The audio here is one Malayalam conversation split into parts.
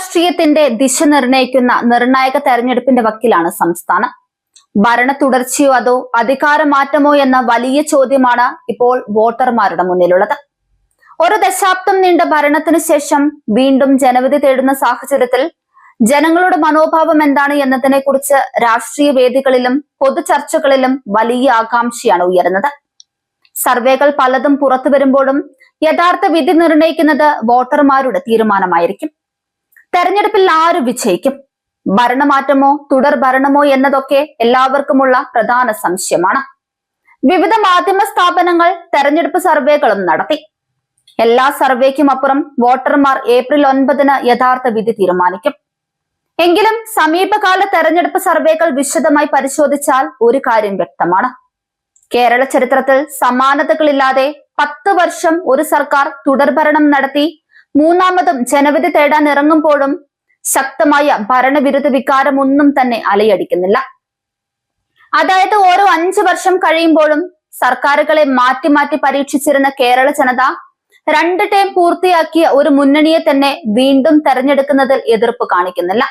രാഷ്ട്രീയത്തിന്റെ ദിശ നിർണയിക്കുന്ന നിർണായക തെരഞ്ഞെടുപ്പിന്റെ വക്കിലാണ് സംസ്ഥാനം. ഭരണ തുടർച്ചയോ അതോ അധികാരമാറ്റമോ എന്ന വലിയ ചോദ്യമാണ് ഇപ്പോൾ വോട്ടർമാരുടെ മുന്നിലുള്ളത്. ഒരു ദശാബ്ദം നീണ്ട ഭരണത്തിന് ശേഷം വീണ്ടും ജനവിധി തേടുന്ന സാഹചര്യത്തിൽ ജനങ്ങളുടെ മനോഭാവം എന്താണ് എന്നതിനെ കുറിച്ച് രാഷ്ട്രീയ വേദികളിലും പൊതു ചർച്ചകളിലും വലിയ ആകാംക്ഷയാണ് ഉയരുന്നത്. സർവേകൾ പലതും പുറത്തു വരുമ്പോഴും യഥാർത്ഥ വിധി നിർണയിക്കുന്നത് വോട്ടർമാരുടെ തീരുമാനമായിരിക്കും. തെരഞ്ഞെടുപ്പിൽ ആര് വിജയിക്കും, ഭരണമാറ്റമോ തുടർ ഭരണമോ എന്നതൊക്കെ എല്ലാവർക്കുമുള്ള പ്രധാന സംശയമാണ്. വിവിധ മാധ്യമ സ്ഥാപനങ്ങൾ തെരഞ്ഞെടുപ്പ് സർവേകളും നടത്തി. എല്ലാ സർവേക്കും അപ്പുറം വോട്ടർമാർ ഏപ്രിൽ 9 യഥാർത്ഥ വിധി തീരുമാനിക്കും. എങ്കിലും സമീപകാല തെരഞ്ഞെടുപ്പ് സർവേകൾ വിശദമായി പരിശോധിച്ചാൽ ഒരു കാര്യം വ്യക്തമാണ്. കേരള ചരിത്രത്തിൽ സമാനതകളില്ലാതെ 10 വർഷം ഒരു സർക്കാർ തുടർഭരണം നടത്തി മൂന്നാമതും ജനവിധി തേടാൻ ഇറങ്ങുമ്പോഴും ശക്തമായ ഭരണവിരുദ്ധ വികാരമൊന്നും തന്നെ അലയടിക്കുന്നില്ല. അതായത് ഓരോ 5 വർഷം കഴിയുമ്പോഴും സർക്കാരുകളെ മാറ്റി മാറ്റി പരീക്ഷിച്ചിരുന്ന കേരള ജനത 2 ടേം പൂർത്തിയാക്കിയ ഒരു മുന്നണിയെ തന്നെ വീണ്ടും തെരഞ്ഞെടുക്കുന്നതിൽ എതിർപ്പ് കാണിക്കുന്നില്ല.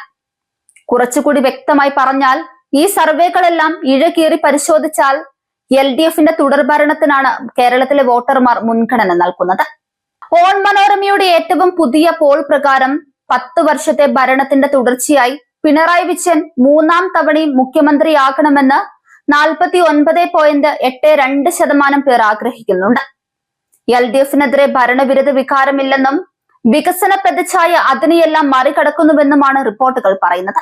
കുറച്ചുകൂടി വ്യക്തമായി പറഞ്ഞാൽ ഈ സർവേകളെല്ലാം ഇഴകീറി പരിശോധിച്ചാൽ LDFന്റെ തുടർഭരണത്തിനാണ് കേരളത്തിലെ വോട്ടർമാർ മുൻഗണന നൽകുന്നത്. ഓൺ മനോരമയുടെ ഏറ്റവും പുതിയ പോൾ പ്രകാരം 10 വർഷത്തെ ഭരണത്തിന്റെ തുടർച്ചയായി പിണറായി വിജയൻ 3ാം തവണയും മുഖ്യമന്ത്രിയാകണമെന്ന് 49.82% പേർ ആഗ്രഹിക്കുന്നുണ്ട്. LDFനെതിരെ ഭരണവിരുദ്ധ വികാരമില്ലെന്നും വികസന പ്രതിച്ഛായ അതിനെയെല്ലാം മറികടക്കുന്നുവെന്നുമാണ് റിപ്പോർട്ടുകൾ പറയുന്നത്.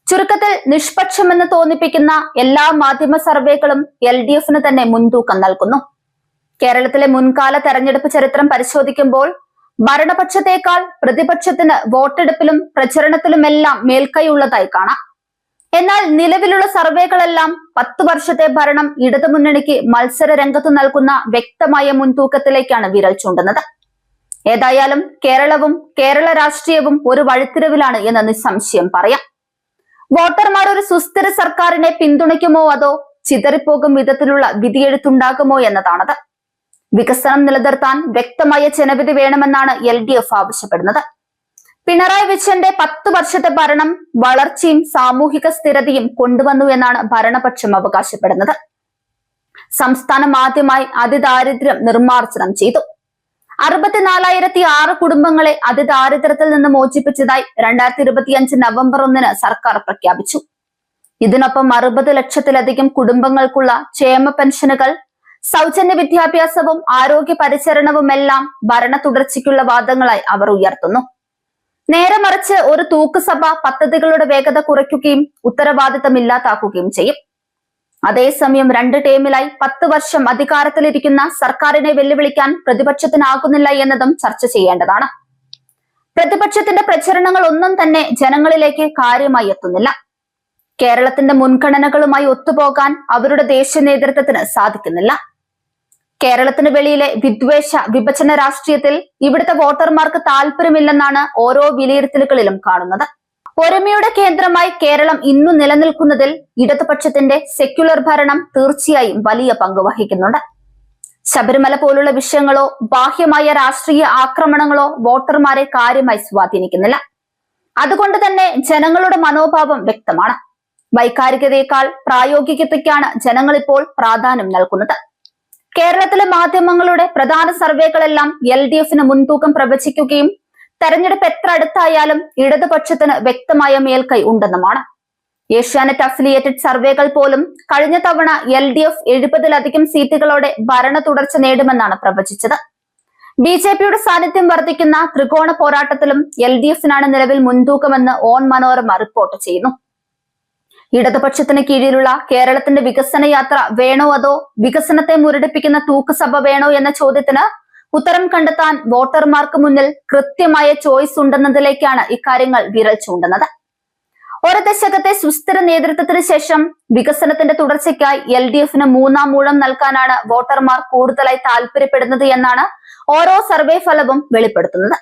ചുരുക്കത്തിൽ നിഷ്പക്ഷമെന്ന് തോന്നിപ്പിക്കുന്ന എല്ലാ മാധ്യമ സർവേകളും LDFന് തന്നെ മുൻതൂക്കം നൽകുന്നു. കേരളത്തിലെ മുൻകാല തെരഞ്ഞെടുപ്പ് ചരിത്രം പരിശോധിക്കുമ്പോൾ ഭരണപക്ഷത്തേക്കാൾ പ്രതിപക്ഷത്തിന് വോട്ടെടുപ്പിലും പ്രചരണത്തിലുമെല്ലാം മേൽക്കൈയുള്ളതായി കാണാം. എന്നാൽ നിലവിലുള്ള സർവേകളെല്ലാം 10 വർഷത്തെ ഭരണം ഇടതുമുന്നണിക്ക് മത്സര രംഗത്തു നൽകുന്ന വ്യക്തമായ മുൻതൂക്കത്തിലേക്കാണ് വിരൽ ചൂണ്ടുന്നത്. ഏതായാലും കേരളവും കേരള രാഷ്ട്രീയവും ഒരു വഴിത്തിരിവിലാണ് എന്ന് നിസ്സംശയം പറയാം. വോട്ടർമാർ ഒരു സുസ്ഥിര സർക്കാരിനെ പിന്തുണയ്ക്കുമോ അതോ ചിതറിപ്പോകും വിധത്തിലുള്ള വിധിയെഴുത്തുണ്ടാകുമോ എന്നതാണത്. വികസനം നിലനിർത്താൻ വ്യക്തമായ ജനവിധി വേണമെന്നാണ് LDF ആവശ്യപ്പെടുന്നത്. പിണറായി വിജയന്റെ 10 വർഷത്തെ ഭരണം വളർച്ചയും സാമൂഹിക സ്ഥിരതയും കൊണ്ടുവന്നു എന്നാണ് ഭരണപക്ഷം അവകാശപ്പെടുന്നത്. സംസ്ഥാനം ആദ്യമായി അതിദാരിദ്ര്യം നിർമ്മാർജ്ജനം ചെയ്തു. 64,006 കുടുംബങ്ങളെ അതിദാരിദ്ര്യത്തിൽ നിന്ന് മോചിപ്പിച്ചതായി 2025 നവംബർ 1 സർക്കാർ പ്രഖ്യാപിച്ചു. ഇതിനൊപ്പം 60 ലക്ഷത്തിലധികം കുടുംബങ്ങൾക്കുള്ള ക്ഷേമ പെൻഷനുകൾ, സൗജന്യ വിദ്യാഭ്യാസവും ആരോഗ്യ പരിചരണവുമെല്ലാം ഭരണ തുടർച്ചയ്ക്കുള്ള വാദങ്ങളായി അവർ ഉയർത്തുന്നു. നേരെ മറിച്ച് ഒരു തൂക്കുസഭ പദ്ധതികളുടെ വേഗത കുറയ്ക്കുകയും ഉത്തരവാദിത്തമില്ലാതാക്കുകയും ചെയ്യും. അതേസമയം 2 ടേമിലായി 10 വർഷം അധികാരത്തിലിരിക്കുന്ന സർക്കാരിനെ വെല്ലുവിളിക്കാൻ പ്രതിപക്ഷത്തിനാകുന്നില്ല എന്നതും ചർച്ച ചെയ്യേണ്ടതാണ്. പ്രതിപക്ഷത്തിന്റെ പ്രചരണങ്ങൾ ഒന്നും തന്നെ ജനങ്ങളിലേക്ക് കാര്യമായി എത്തുന്നില്ല. കേരളത്തിന്റെ മുൻഗണനകളുമായി ഒത്തുപോകാൻ അവരുടെ ദേശീയ നേതൃത്വത്തിന് സാധിക്കുന്നില്ല. കേരളത്തിന് വെളിയിലെ വിദ്വേഷ വിഭജന രാഷ്ട്രീയത്തിൽ ഇവിടുത്തെ വോട്ടർമാർക്ക് താല്പര്യമില്ലെന്നാണ് ഓരോ വിലയിരുത്തലുകളിലും കാണുന്നത്. ഒരുമയുടെ കേന്ദ്രമായി കേരളം ഇന്നു നിലനിൽക്കുന്നതിൽ ഇടതുപക്ഷത്തിന്റെ സെക്യുലർ ഭരണം തീർച്ചയായും വലിയ പങ്ക് വഹിക്കുന്നുണ്ട്. ശബരിമല പോലുള്ള വിഷയങ്ങളോ ബാഹ്യമായ രാഷ്ട്രീയ ആക്രമണങ്ങളോ വോട്ടർമാരെ കാര്യമായി സ്വാധീനിക്കുന്നില്ല. അതുകൊണ്ട് തന്നെ ജനങ്ങളുടെ മനോഭാവം വ്യക്തമാണ്. വൈകാരികതയേക്കാൾ പ്രായോഗികതയ്ക്കാണ് ജനങ്ങൾ ഇപ്പോൾ പ്രാധാന്യം നൽകുന്നത്. കേരളത്തിലെ മാധ്യമങ്ങളുടെ പ്രധാന സർവേകളെല്ലാം LDFന് മുൻതൂക്കം പ്രവചിക്കുകയും തെരഞ്ഞെടുപ്പ് എത്ര അടുത്തായാലും ഇടതുപക്ഷത്തിന് വ്യക്തമായ മേൽക്കൈ ഉണ്ടെന്നുമാണ്. ഏഷ്യാനെറ്റ് അഫിലിയേറ്റഡ് സർവേകൾ പോലും കഴിഞ്ഞ തവണ LDF 70-ലധികം സീറ്റുകളോടെ ഭരണ തുടർച്ച നേടുമെന്നാണ് പ്രവചിച്ചത്. BJPയുടെ സാന്നിധ്യം വർദ്ധിക്കുന്ന ത്രികോണ പോരാട്ടത്തിലും LDFനാണ് നിലവിൽ മുൻതൂക്കമെന്ന് ഓൺ മനോരമ റിപ്പോർട്ട് ചെയ്യുന്നു. ഇടതുപക്ഷത്തിന് കീഴിലുള്ള കേരളത്തിന്റെ വികസന യാത്ര വേണോ അതോ വികസനത്തെ മുരടിപ്പിക്കുന്ന തൂക്കുസഭ വേണോ എന്ന ചോദ്യത്തിന് ഉത്തരം കണ്ടെത്താൻ വോട്ടർമാർക്ക് മുന്നിൽ കൃത്യമായ ചോയ്സ് ഉണ്ടെന്നതിലേക്കാണ് ഇക്കാര്യങ്ങൾ വിരൽ ചൂണ്ടുന്നത്. ഒരു ദശകത്തെ സുസ്ഥിര നേതൃത്വത്തിന് ശേഷം വികസനത്തിന്റെ തുടർച്ചയ്ക്കായി LDFന് 3ാം ഊഴം നൽകാനാണ് വോട്ടർമാർ കൂടുതലായി താല്പര്യപ്പെടുന്നത് എന്നാണ് ഓരോ സർവേ ഫലവും വെളിപ്പെടുത്തുന്നത്.